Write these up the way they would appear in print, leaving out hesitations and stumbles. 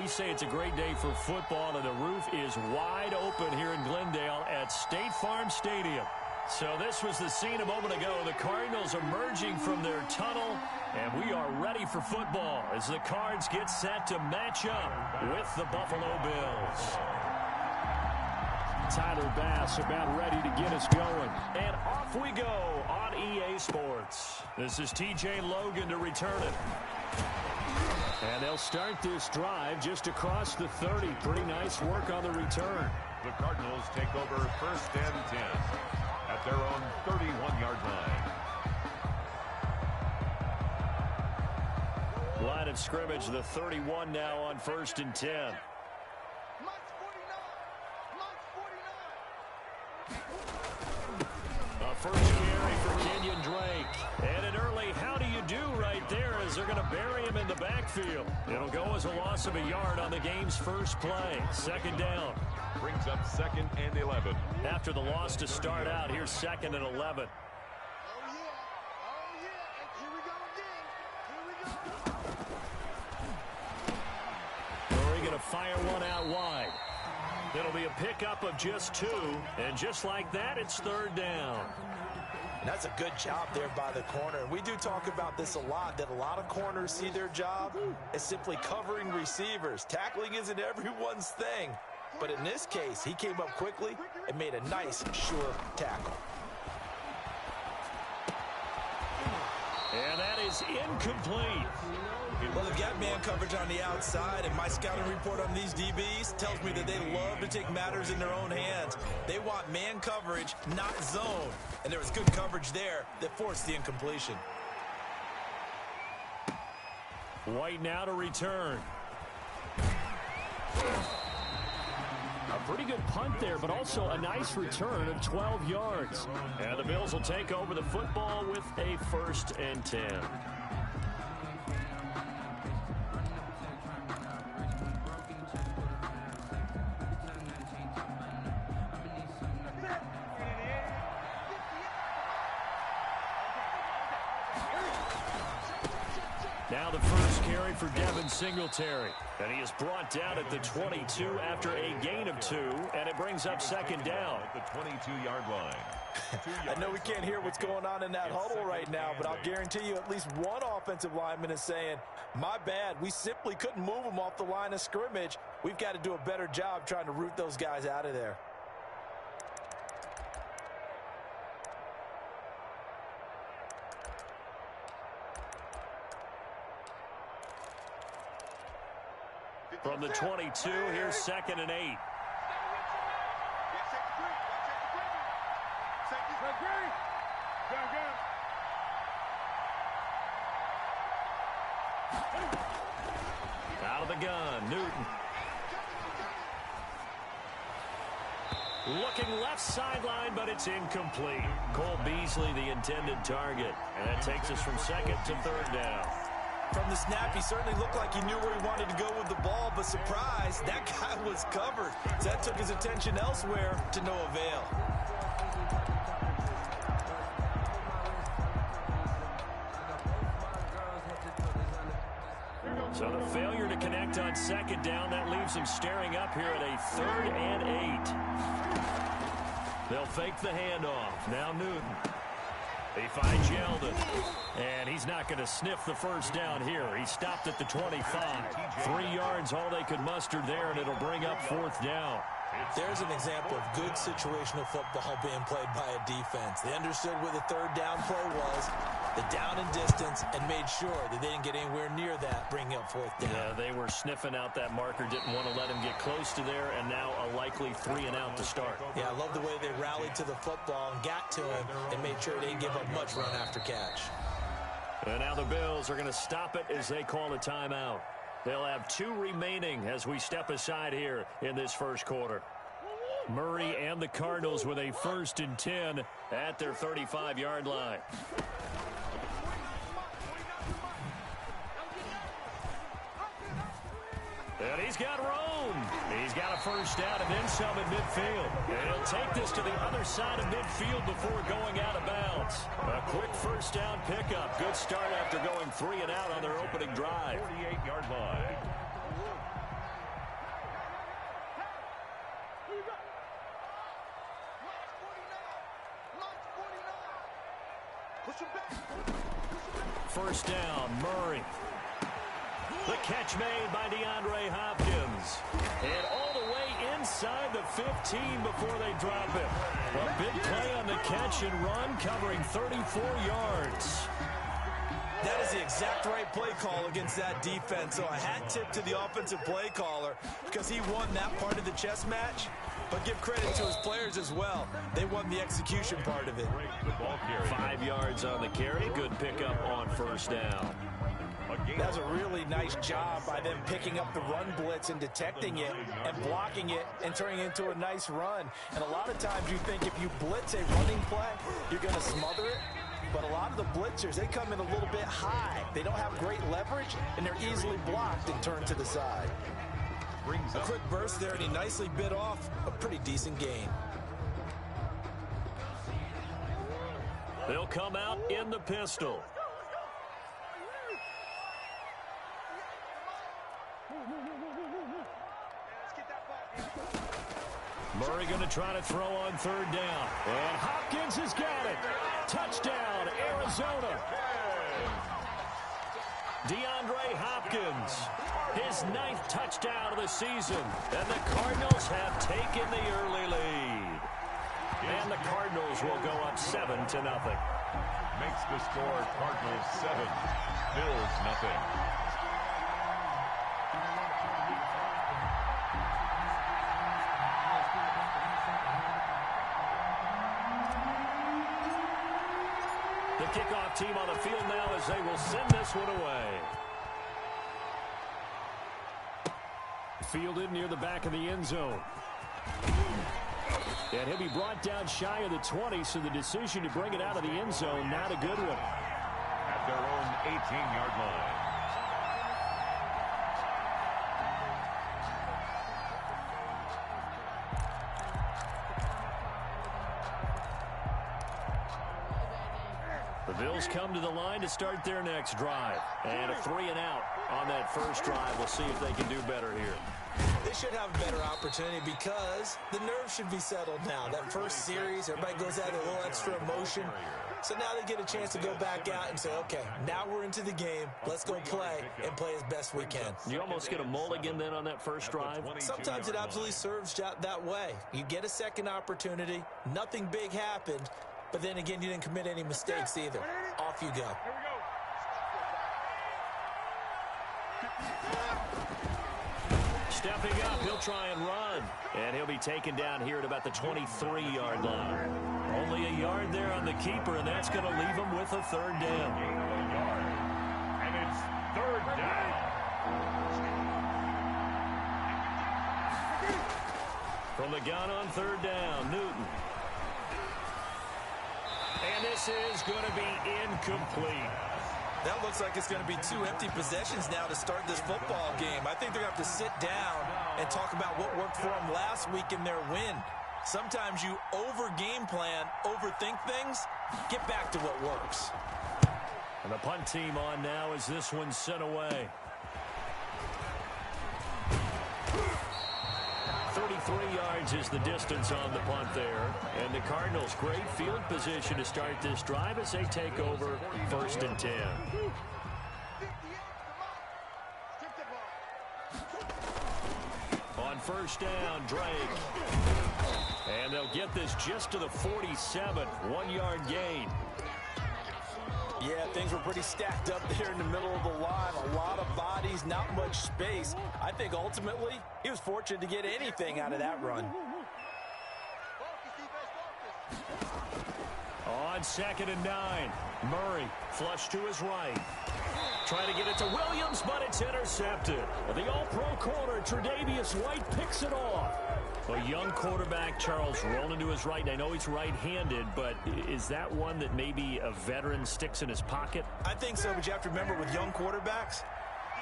say it's a great day for football, and the roof is wide open here in Glendale at State Farm Stadium. So this was the scene a moment ago. The Cardinals emerging from their tunnel, and we are ready for football as the Cards get set to match up with the Buffalo Bills. Tyler Bass about ready to get us going. And off we go on EA Sports. This is TJ Logan to return it. And they'll start this drive just across the 30. Pretty nice work on the return. The Cardinals take over 1st and 10 at their own 31-yard line. Line of scrimmage, the 31 now on 1st and 10. A first carry for Kenyon Drake. And an early how do you do right there as they're going to bury him in the backfield. It'll go as a loss of a yard on the game's first play. 2nd down. Brings up 2nd and 11. After the loss to start out, here's 2nd and 11. Murray going to fire one out wide. It'll be a pickup of just 2, and just like that, it's 3rd down. And that's a good job there by the corner. We do talk about this a lot, that a lot of corners see their job as simply covering receivers. Tackling isn't everyone's thing. But in this case, he came up quickly and made a nice, sure tackle. And that is incomplete. Well, they've got man coverage on the outside, and my scouting report on these DBs tells me that they love to take matters in their own hands. They want man coverage, not zone. And there was good coverage there that forced the incompletion. White now to return. A pretty good punt there, but also a nice return of 12 yards. And the Bills will take over the football with a 1st and 10. Now the first carry for Devin Singletary. And he is brought down at the 22 after a gain of 2, and it brings up 2nd down. At the 22-yard line. I know we can't hear what's going on in that huddle right now, but I'll guarantee you at least one offensive lineman is saying, my bad, we simply couldn't move them off the line of scrimmage. We've got to do a better job trying to root those guys out of there. From the 22, here's 2nd and 8. Out of the gun, Newton. Looking left sideline, but it's incomplete. Cole Beasley, the intended target. And that takes us from 2nd to 3rd down. From the snap, he certainly looked like he knew where he wanted to go with the ball, but surprise, that guy was covered. So that took his attention elsewhere to no avail. So the failure to connect on 2nd down, that leaves him staring up here at a 3rd and 8. They'll fake the handoff. Now Newton. They find Yeldon. And he's not going to sniff the first down here. He stopped at the 25. 3 yards, all they could muster there, and it'll bring up 4th down. There's an example of good situational football being played by a defense. They understood where the 3rd down play was, the down and distance, and made sure that they didn't get anywhere near that, bringing up 4th down. Yeah, they were sniffing out that marker, didn't want to let him get close to there, and now a likely 3 and out to start. Yeah, I love the way they rallied to the football and got to him and made sure they didn't give up much run after catch. And now the Bills are going to stop it as they call a timeout. They'll have 2 remaining as we step aside here in this first quarter. Murray and the Cardinals with a 1st and 10 at their 35-yard line. And he's got room. He's got a first down and then some at midfield. And he'll take this to the other side of midfield before going out of bounds. A quick first down pickup. Good start after going 3 and out on their opening drive. 48-yard line. First down, Murray. The catch made by DeAndre Hopkins. And all the way inside the 15 before they drop it. A big play on the catch and run, covering 34 yards. That is the exact right play call against that defense. So a hat tip to the offensive play caller because he won that part of the chess match. But give credit to his players as well. They won the execution part of it. 5 yards on the carry. Good pickup on first down. That's a really nice job by them picking up the run blitz and detecting it and blocking it and turning it into a nice run. And a lot of times you think if you blitz a running play, you're going to smother it. But a lot of the blitzers, they come in a little bit high. They don't have great leverage, and they're easily blocked and turned to the side. A quick burst there, and he nicely bit off a pretty decent gain. They'll come out in the pistol. Murray going to try to throw on third down. And Hopkins has got it. Touchdown, Arizona. DeAndre Hopkins, his 9th touchdown of the season. And the Cardinals have taken the early lead. And the Cardinals will go up 7-0. Makes the score Cardinals 7, Bills nothing. The kickoff team on the field now as they will send this one away. Fielded near the back of the end zone. And he'll be brought down shy of the 20, so the decision to bring it out of the end zone, not a good one. At their own 18-yard line. The Bills come to the line to start their next drive. And a 3-and-out on that first drive. We'll see if they can do better here. They should have a better opportunity because the nerves should be settled now. That first series, everybody goes out with a little extra emotion. So now they get a chance to go back out and say, okay, now we're into the game. Let's go play and play as best we can. You almost get a mulligan then on that first drive? Sometimes it absolutely serves that way. You get a second opportunity. Nothing big happened. But then again, you didn't commit any mistakes either. Off you go. Stepping up, he'll try and run. And he'll be taken down here at about the 23-yard line. Only a yard there on the keeper, and that's going to leave him with a third down. And it's third down. From the gun on third down, Newton. And this is going to be incomplete. That looks like it's going to be 2 empty possessions now to start this football game. I think they're going to have to sit down and talk about what worked for them last week in their win. Sometimes you over-game plan, overthink things, get back to what works. And the punt team on now as this one's sent away. 33 yards is the distance on the punt there. And the Cardinals, great field position to start this drive as they take over 1st and 10. On first down, Drake. And they'll get this just to the 47, 1-yard gain. Yeah, things were pretty stacked up there in the middle of the line. A lot of bodies, not much space. I think ultimately he was fortunate to get anything out of that run. On 2nd and 9, Murray flush to his right. Trying to get it to Williams, but it's intercepted. The all-pro corner, Tre'Davious White, picks it off. A young quarterback, Charles, rolling to his right. I know he's right-handed, but is that one that maybe a veteran sticks in his pocket? I think so, but you have to remember with young quarterbacks,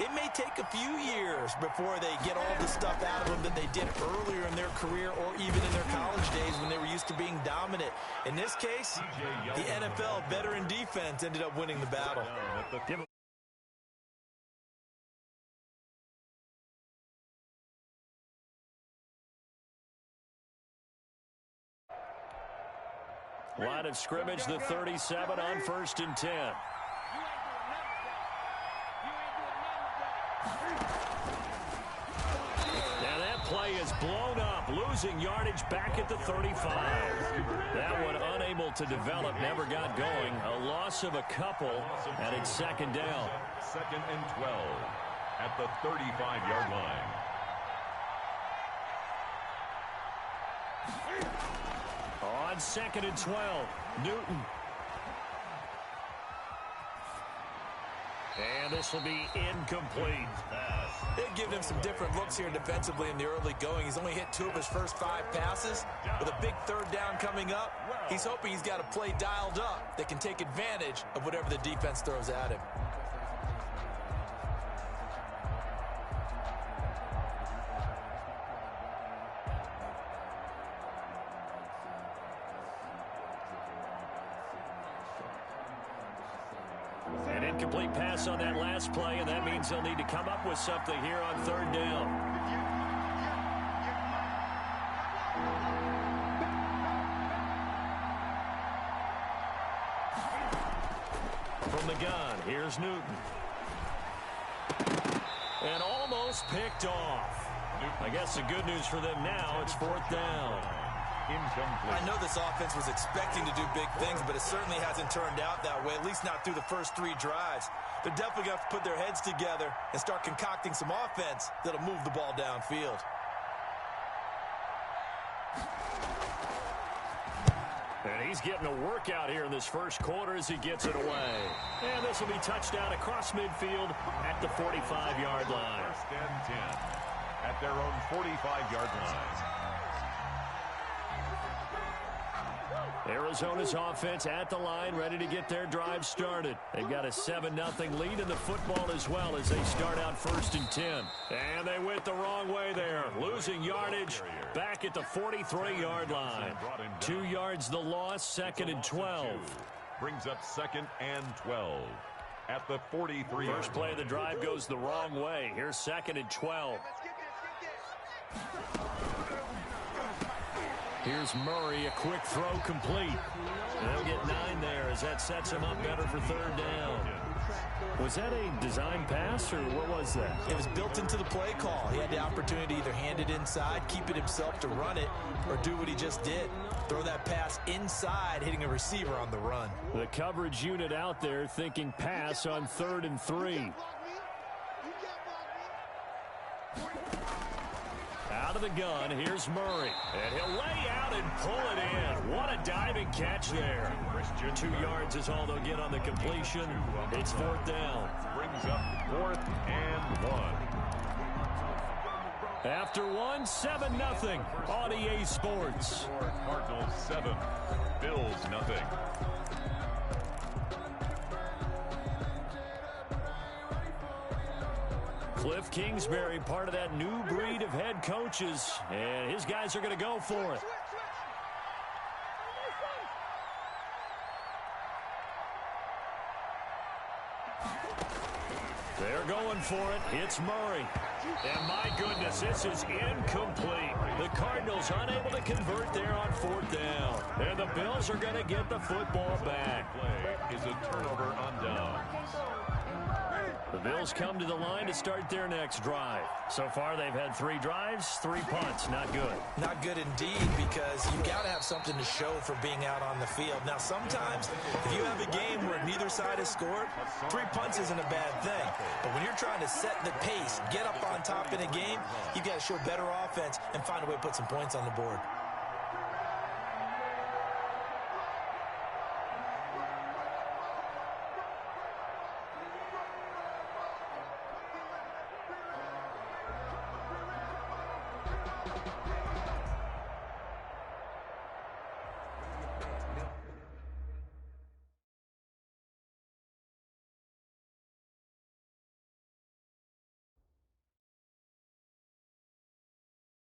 it may take a few years before they get all the stuff out of them that they did earlier in their career or even in their college days when they were used to being dominant. In this case, the NFL veteran defense ended up winning the battle. Line of scrimmage, the 37 on 1st and 10. And that play is blown up, losing yardage back at the 35. That one unable to develop, never got going. A loss of a couple, and it's 2nd down. 2nd and 12 at the 35-yard line. On 2nd and 12, Newton. And this will be incomplete. They've given him some different looks here defensively in the early going. He's only hit 2 of his first 5 passes. With a big 3rd down coming up, he's hoping he's got a play dialed up that can take advantage of whatever the defense throws at him. An incomplete pass on that last play, and that means they'll need to come up with something here on 3rd down. From the gun, here's Newton. And almost picked off. I guess the good news for them now, it's 4th down. Incomplete. I know this offense was expecting to do big things, but it certainly hasn't turned out that way, at least not through the first 3 drives. They're definitely going to have to put their heads together and start concocting some offense that'll move the ball downfield. And he's getting a workout here in this first quarter as he gets it away. And this will be touchdown across midfield at the 45-yard line. 1st and 10 at their own 45-yard line. Arizona's offense at the line, ready to get their drive started. They've got a 7-0 lead in the football as well as they start out 1st and 10. And they went the wrong way there, losing yardage back at the 43-yard line. 2 yards the loss, 2nd and 12. Brings up 2nd and 12 at the 43. First play of the drive goes the wrong way. Here's 2nd and 12. Here's Murray, a quick throw complete. And they'll get 9 there as that sets him up better for 3rd down. Was that a design pass, or what was that? It was built into the play call. He had the opportunity to either hand it inside, keep it himself to run it, or do what he just did. Throw that pass inside, hitting a receiver on the run. The coverage unit out there thinking pass on 3rd and 3. Out of the gun, here's Murray. And he'll lay out and pull it in. What a diving catch there. 2 yards is all they'll get on the completion. It's 4th down. Brings up 4th and 1. After 1, 7-0 on EA Sports. Cardinals 7, Bills 0. Cliff Kingsbury, part of that new breed of head coaches, and his guys are going to go for it. They're going for it. It's Murray. And my goodness, this is incomplete. The Cardinals unable to convert there on 4th down. And the Bills are going to get the football back. Play is a turnover on down. The Bills come to the line to start their next drive. So far, they've had 3 drives, 3 punts. Not good. Not good indeed, because you've got to have something to show for being out on the field. Now, sometimes, if you have a game where neither side has scored, 3 punts isn't a bad thing. But when you're trying to set the pace, get up on top in a game, you've got to show better offense and find a way to put some points on the board.